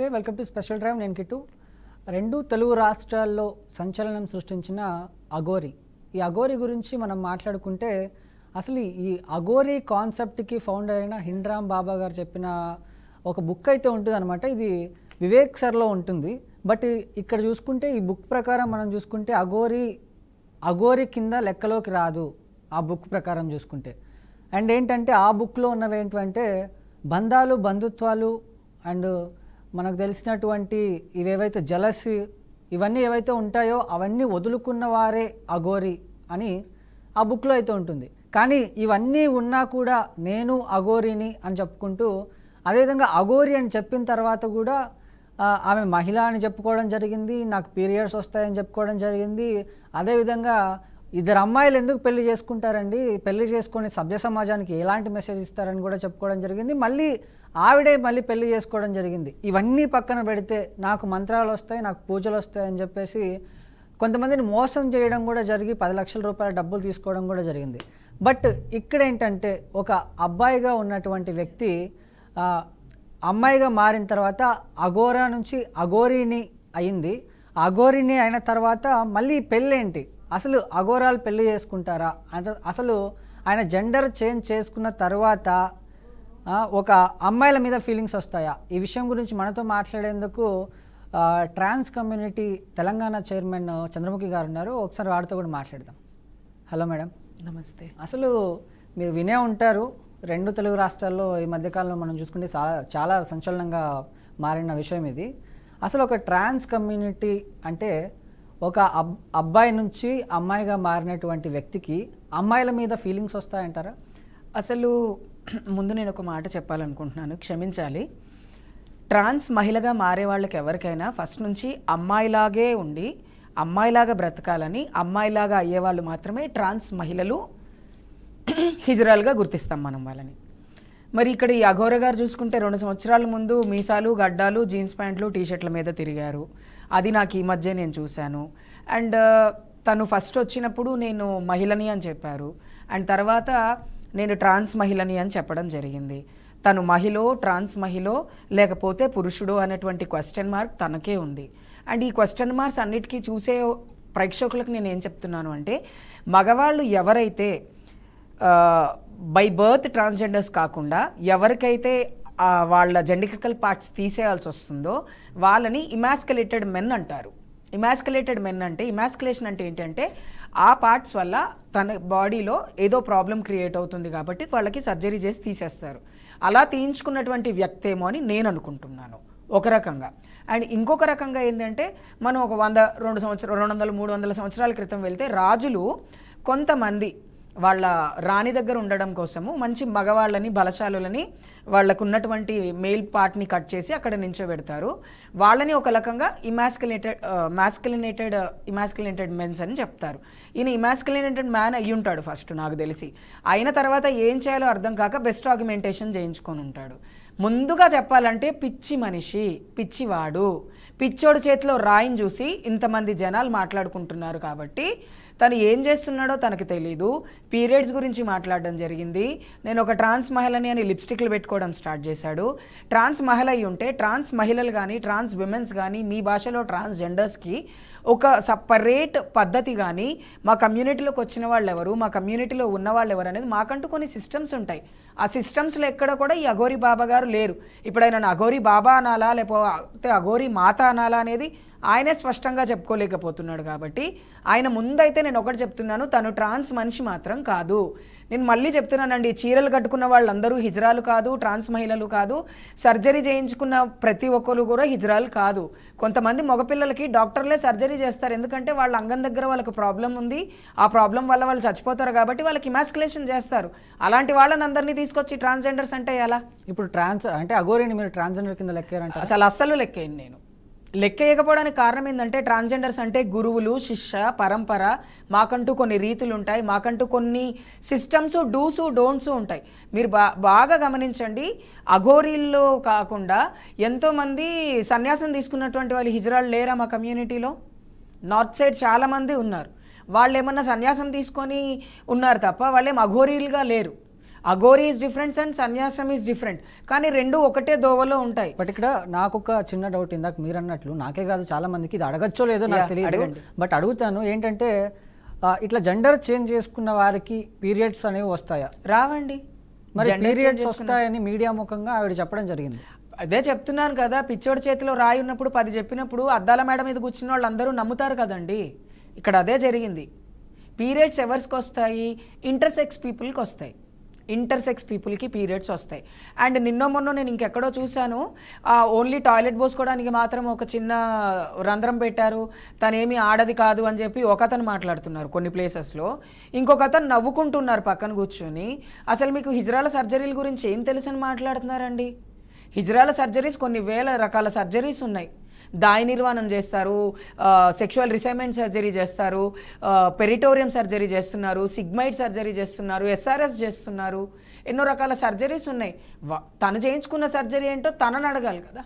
నమస్తే, welcome to special drive. నేను kit. రెండు తెలుగు రాష్ట్రాల్లో సంచలనం సృష్టించిన అఘోరి. ఈ అఘోరి గురించి మనం మాట్లాడుకుంటే అసలు ఈ అఘోరి కాన్సెప్ట్కి ఫౌండర్ అయిన హిండ్రామ్ బాబా గారు చెప్పిన ఒక బుక్ అయితే ఉంటుంది అనమాట. ఇది వివేక్ సర్లో ఉంటుంది. బట్ ఇక్కడ చూసుకుంటే ఈ బుక్ ప్రకారం మనం చూసుకుంటే అఘోరి కింద లెక్కలోకి రాదు ఆ బుక్ ప్రకారం చూసుకుంటే. అండ్ ఏంటంటే ఆ బుక్లో ఉన్నవి ఏంటంటే బంధాలు, బంధుత్వాలు అండ్ మనకు తెలిసినటువంటి ఇవేవైతే జలసి ఇవన్నీ ఏవైతే ఉంటాయో అవన్నీ వదులుకున్న వారే అఘోరి అని ఆ బుక్లో అయితే ఉంటుంది. కానీ ఇవన్నీ ఉన్నా కూడా నేను అఘోరిని అని చెప్పుకుంటూ, అదేవిధంగా అఘోరి అని చెప్పిన తర్వాత కూడా ఆమె మహిళ అని చెప్పుకోవడం జరిగింది, నాకు పీరియడ్స్ వస్తాయని చెప్పుకోవడం జరిగింది. అదేవిధంగా ఇద్దరు అమ్మాయిలు ఎందుకు పెళ్లి చేసుకుంటారండి, పెళ్లి చేసుకొని సభ్య సమాజానికి ఎలాంటి మెసేజ్ ఇస్తారని కూడా చెప్పుకోవడం జరిగింది. ఆవిడే మళ్ళీ పెళ్లి చేసుకోవడం జరిగింది. ఇవన్నీ పక్కన పెడితే నాకు మంత్రాలు వస్తాయి, నాకు పూజలు వస్తాయి అని చెప్పేసి కొంతమందిని మోసం చేయడం కూడా జరిగి 10 లక్షల రూపాయల డబ్బులు తీసుకోవడం కూడా జరిగింది. బట్ ఇక్కడ ఏంటంటే ఒక అబ్బాయిగా ఉన్నటువంటి వ్యక్తి అమ్మాయిగా మారిన తర్వాత అఘోరా నుంచి అఘోరిని అయింది. అఘోరిని అయిన తర్వాత మళ్ళీ పెళ్ళేంటి, అసలు అఘోరాలు పెళ్లి చేసుకుంటారా, అసలు ఆయన జెండర్ చేంజ్ చేసుకున్న తర్వాత ఒక అమ్మాయిల మీద ఫీలింగ్స్ వస్తాయా, ఈ విషయం గురించి మనతో మాట్లాడేందుకు trans community Telangana chairman Chandramukhi garu ఉన్నారు. ఒకసారి వారితో కూడా మాట్లాడదాం. Hello madam. నమస్తే. అసలు మీరు వినే ఉంటారు, రెండు తెలుగు రాష్ట్రాల్లో ఈ మధ్యకాలంలో మనం చూసుకుంటే చాలా సంచలనంగా మారిన విషయం ఇది. అసలు ఒక ట్రాన్స్ కమ్యూనిటీ అంటే ఒక అబ్బాయి నుంచి అమ్మాయిగా మారినటువంటి వ్యక్తికి అమ్మాయిల మీద ఫీలింగ్స్ వస్తాయంటారా? అసలు ముందు నేను ఒక మాట చెప్పాలనుకుంటున్నాను, క్షమించాలి. ట్రాన్స్ మహిళగా మారే వాళ్ళకి ఎవరికైనా ఫస్ట్ నుంచి అమ్మాయిలాగే ఉండి అమ్మాయిలాగా బ్రతకాలని, అమ్మాయిలాగా అయ్యేవాళ్ళు మాత్రమే ట్రాన్స్ మహిళలు హిజరాలుగా గుర్తిస్తాం మనం వాళ్ళని. మరి ఇక్కడ ఈ అఘోర గారు చూసుకుంటే 2 సంవత్సరాల ముందు మీసాలు, గడ్డాలు, జీన్స్ ప్యాంట్లు, టీషర్ట్ల మీద తిరిగారు. అది నాకు ఈ మధ్య నేను చూశాను. అండ్ తను ఫస్ట్ వచ్చినప్పుడు నేను మహిళని అని చెప్పారు. అండ్ తర్వాత నేను ట్రాన్స్ మహిళని అని చెప్పడం జరిగింది. తను మహిళో, ట్రాన్స్ మహిళో లేకపోతే పురుషుడో అనేటువంటి క్వశ్చన్ మార్క్ తనకే ఉంది. అండ్ ఈ క్వశ్చన్ మార్క్స్ అన్నిటికీ చూసే ప్రేక్షకులకు నేను ఏం చెప్తున్నాను అంటే, మగవాళ్ళు ఎవరైతే బై బర్త్ ట్రాన్స్జెండర్స్ కాకుండా ఎవరికైతే వాళ్ళ జెండికల్ పార్ట్స్ తీసేయాల్సి వస్తుందో వాళ్ళని ఇమాస్కులేటెడ్ మెన్ అంటారు. ఇమాస్కులేటెడ్ మెన్ అంటే, ఇమాస్కులేషన్ అంటే ఏంటంటే ఆ పార్ట్స్ వల్ల తన బాడీలో ఏదో ప్రాబ్లం క్రియేట్ అవుతుంది కాబట్టి వాళ్ళకి సర్జరీ చేసి తీసేస్తారు. అలా తీయించుకున్నటువంటి వ్యక్తి ఏమో అని నేను అనుకుంటున్నాను ఒక రకంగా. అండ్ ఇంకొక రకంగా ఏంటంటే, మనం ఒక 100, 200 సంవత్సరాలు, 200, 300 సంవత్సరాల క్రితం వెళ్తే రాజులు కొంతమంది వాళ్ళ రాణి దగ్గర ఉండడం కోసము మంచి మగవాళ్ళని, బలశాలులని, వాళ్ళకు ఉన్నటువంటి మెయిల్ పార్ట్ని కట్ చేసి అక్కడ నించోబెడతారు. వాళ్ళని ఒక రకంగా ఇమాస్కులినేటెడ్ మెన్స్ అని చెప్తారు. ఈయన ఇమాస్కులినేటెడ్ మ్యాన్ అయ్యి ఉంటాడు ఫస్ట్ నాకు తెలిసి. అయిన తర్వాత ఏం చేయాలో అర్థం కాక బెస్ట్ ఆగ్యుమెంటేషన్ చేయించుకొని ఉంటాడు. ముందుగా చెప్పాలంటే పిచ్చి మనిషి, పిచ్చివాడు, పిచ్చోడు చేతిలో రాయిని చూసి ఇంతమంది జనాలు మాట్లాడుకుంటున్నారు కాబట్టి తను ఏం చేస్తున్నాడో తనకు తెలీదు. పీరియడ్స్ గురించి మాట్లాడడం జరిగింది. నేను ఒక ట్రాన్స్ మహిళని అని లిప్స్టిక్లు పెట్టుకోవడం స్టార్ట్ చేశాడు. ట్రాన్స్ మహిళ అయి ఉంటే ట్రాన్స్ మహిళలు కానీ, ట్రాన్స్ విమెన్స్ కానీ, మీ భాషలో ట్రాన్స్ జెండర్స్కి ఒక సపరేట్ పద్ధతి కానీ, మా కమ్యూనిటీలోకి వచ్చిన వాళ్ళు ఎవరు, మా కమ్యూనిటీలో ఉన్న వాళ్ళు ఎవరు అనేది మాకంటూ కొన్ని సిస్టమ్స్ ఉంటాయి. ఆ సిస్టమ్స్లో ఎక్కడ కూడా ఈ అఘోరి బాబా గారు లేరు. ఇప్పుడు ఆయన అఘోరి బాబా అనాలా లేకపోతే అఘోరి మాత అనాలా అనేది ఆయనే స్పష్టంగా చెప్పుకోలేకపోతున్నాడు. కాబట్టి ఆయన ముందైతే నేను ఒకటి చెప్తున్నాను, తను ట్రాన్స్ మనిషి మాత్రం కాదు. నేను మళ్ళీ చెప్తున్నానండి, చీరలు కట్టుకున్న వాళ్ళందరూ హిజ్రాలు కాదు, ట్రాన్స్ మహిళలు కాదు. సర్జరీ చేయించుకున్న ప్రతి ఒక్కరు కూడా హిజ్రాలు కాదు. కొంతమంది మగపిల్లలకి డాక్టర్లే సర్జరీ చేస్తారు, ఎందుకంటే వాళ్ళ అంగం దగ్గర వాళ్ళకి ప్రాబ్లం ఉంది, ఆ ప్రాబ్లం వల్ల వాళ్ళు చచ్చిపోతారు కాబట్టి వాళ్ళకి ఇమాస్కులేషన్ చేస్తారు. అలాంటి వాళ్ళని అందరినీ తీసుకొచ్చి ట్రాన్స్జెండర్స్ అంటే ఎలా? ఇప్పుడు ట్రాన్స్ అంటే అఘోరిని మీరు ట్రాన్స్జెండర్ కింద లెక్కారంట? అస్సలు లెక్కేయండి. నేను లెక్కేయకపోవడానికి కారణం ఏంటంటే, ట్రాన్స్జెండర్స్ అంటే గురువులు, శిష్య పరంపర, మాకంటూ కొన్ని రీతులు ఉంటాయి, మాకంటూ కొన్ని సిస్టమ్స్, డూసు డోంట్స్ ఉంటాయి. మీరు బాగా గమనించండి, అఘోరీల్లో కాకుండా ఎంతోమంది సన్యాసం తీసుకున్నటువంటి వాళ్ళు హిజ్రాలు లేరా మా కమ్యూనిటీలో? నార్త్ సైడ్ చాలామంది ఉన్నారు. వాళ్ళు ఏమన్నా సన్యాసం తీసుకొని ఉన్నారు తప్ప వాళ్ళేం అఘోరీలుగా లేరు. అఘోరీ ఈజ్ డిఫరెంట్ అండ్ సన్యాసం ఈజ్ డిఫరెంట్, కానీ రెండు ఒకటే దోవలో ఉంటాయి. బట్ ఇక్కడ నాకు ఒక చిన్న డౌట్, ఇందాక మీరు అన్నట్లు నాకే కాదు చాలా మందికి ఇది అడగచ్చో లేదో నాకు తెలియదు, అడగండి. బట్ అడుగుతాను. ఏంటంటే ఇట్లా జెండర్ చేంజ్ చేసుకున్న వారికి పీరియడ్స్ అనేవి వస్తాయా? రావండి. మరి పీరియడ్స్ వస్తాయని మీడియా ముఖంగా ఆవిడ చెప్పడం జరిగింది. అదే చెప్తున్నాను కదా, పిచ్చోడి చేతిలో రాయి ఉన్నప్పుడు 10 చెప్పినప్పుడు అద్దాల మేడ మీద కూర్చున్న వాళ్ళు అందరూ నమ్ముతారు కదండి. ఇక్కడ అదే జరిగింది. పీరియడ్స్ ఎవరికి వస్తాయి? ఇంటర్సెక్స్ పీపుల్కి వస్తాయి. ఇంటర్సెక్స్ పీపుల్కి పీరియడ్స్ వస్తాయి. అండ్ నిన్నో మొన్న నేను ఇంకెక్కడో చూశాను, ఓన్లీ టాయిలెట్ పోసుకోవడానికి మాత్రం ఒక చిన్న రంధ్రం పెట్టారు, తనేమి ఆడది కాదు అని చెప్పి ఒక అతను మాట్లాడుతున్నారు కొన్ని ప్లేసెస్లో. ఇంకొక అతను నవ్వుకుంటున్నారు పక్కన కూర్చొని. అసలు మీకు హిజ్రాల సర్జరీల గురించి ఏం తెలుసని మాట్లాడుతున్నారండి? హిజ్రాల సర్జరీస్ కొన్ని వేల రకాల సర్జరీస్ ఉన్నాయి. దాయి నిర్వాణం చేస్తారు, సెక్షువల్ రిసైన్మెంట్ సర్జరీ చేస్తారు, పెరిటోరియం సర్జరీ చేస్తున్నారు, సిగ్మైడ్ సర్జరీ చేస్తున్నారు, ఎస్ఆర్ఎస్ చేస్తున్నారు, ఎన్నో రకాల సర్జరీస్ ఉన్నాయి. తను చేయించుకున్న సర్జరీ ఏంటో తనని అడగాలి కదా.